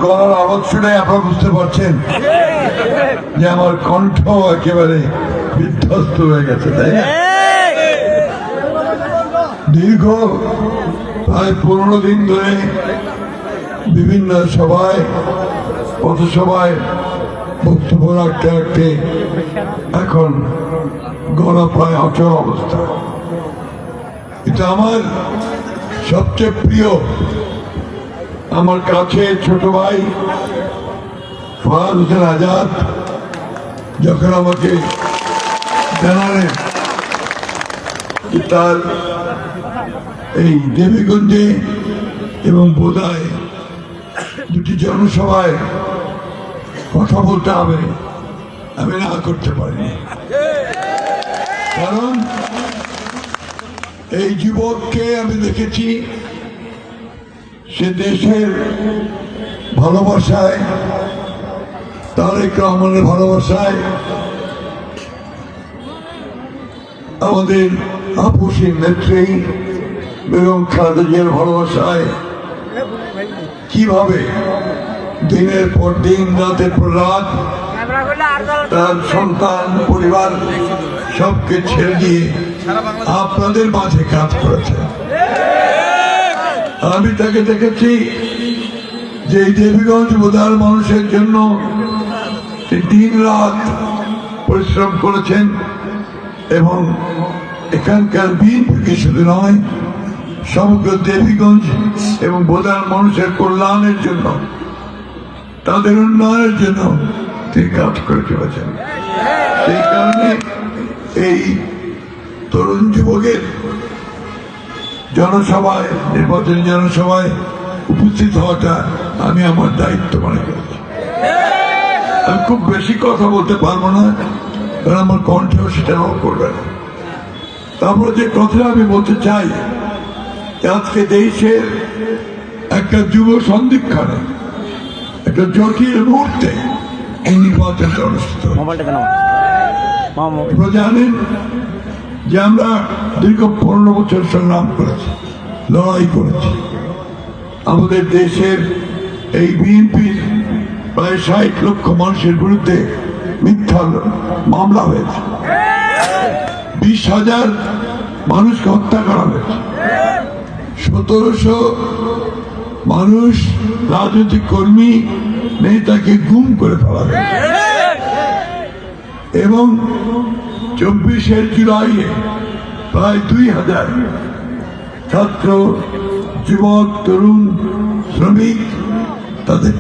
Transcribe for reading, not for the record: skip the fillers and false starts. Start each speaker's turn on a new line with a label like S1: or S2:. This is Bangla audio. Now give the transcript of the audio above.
S1: গলার আওয়াজ শুনে আপনারা বুঝতে পারছেন যে আমার কণ্ঠ একেবারে বিধ্বস্ত হয়ে গেছে, তাই না? দীর্ঘ প্রায় 15 দিন ধরে বিভিন্ন সভায়, পথসভায় বক্তব্য রাখতে রাখতে এখন গলা প্রায় অচল অবস্থা। এটা আমার সবচেয়ে প্রিয়, আমার কাছে ছোট ভাই ফরহাদ হোসেন আজাদ যখন আমাকে জানালেন তার এই দেবীগঞ্জে এবং বোদায় দুটি জনসভায় কথা বলতে হবে, আমি না করতে পারিনি। কারণ এই যুবককে আমি দেখেছি সে দেশের ভালোবাসায়, তারেক রহমানের ভালোবাসায়, আমাদের আপসীর নেত্রী বেগম খালেদা জিয়ার ভালোবাসায় কিভাবে দিনের পর দিন, রাতের পর রাত তার সন্তান, পরিবার সবকে ছেড়ে দিয়ে আপনাদের মাঝে কাজ করেছে। আমি তাকে দেখেছি যে এই দেবীগঞ্জ বোদার মানুষের জন্য দিন রাত পরিশ্রম করেছেন এবং এখানকার বিএনপিকে শুধু নয়, সমগ্র দেবীগঞ্জ এবং বোদার মানুষের কল্যাণের জন্য, তাদের উন্নয়নের জন্য তিনি কাজ করে চলেছেন। সেই কারণে এই তরুণ যুবকের জনসভায়, নির্বাচনী জনসভায় উপস্থিত হওয়াটা আমি আমার দায়িত্ব মনে করেছি। আমি খুব বেশি কথা বলতে পারবো না, কারণ আমার কণ্ঠেও সেটাও করবে না। তারপরে যে কথা আমি বলতে চাই, আজকে দেশের একটা যুব সন্ধিক্ষণে, একটা জটিল মুহূর্তে এই নির্বাচন অনুষ্ঠিত। জানেন যে আমরা দীর্ঘ 15 বছর সংগ্রাম করেছি, লড়াই করেছি। আমাদের দেশের এই বিএনপির প্রায় 60 লক্ষ মানুষের বিরুদ্ধে মিথ্যা মামলা হয়েছে, 20,000 মানুষকে হত্যা করা হয়েছে, 1700 মানুষ, রাজনৈতিক কর্মী, নেতাকে গুম করে ফেলা হয়েছে এবং 24 জুলাইয়ে প্রায় 2000 ছাত্র, যুবক, তরুণ, শ্রমিক তাদের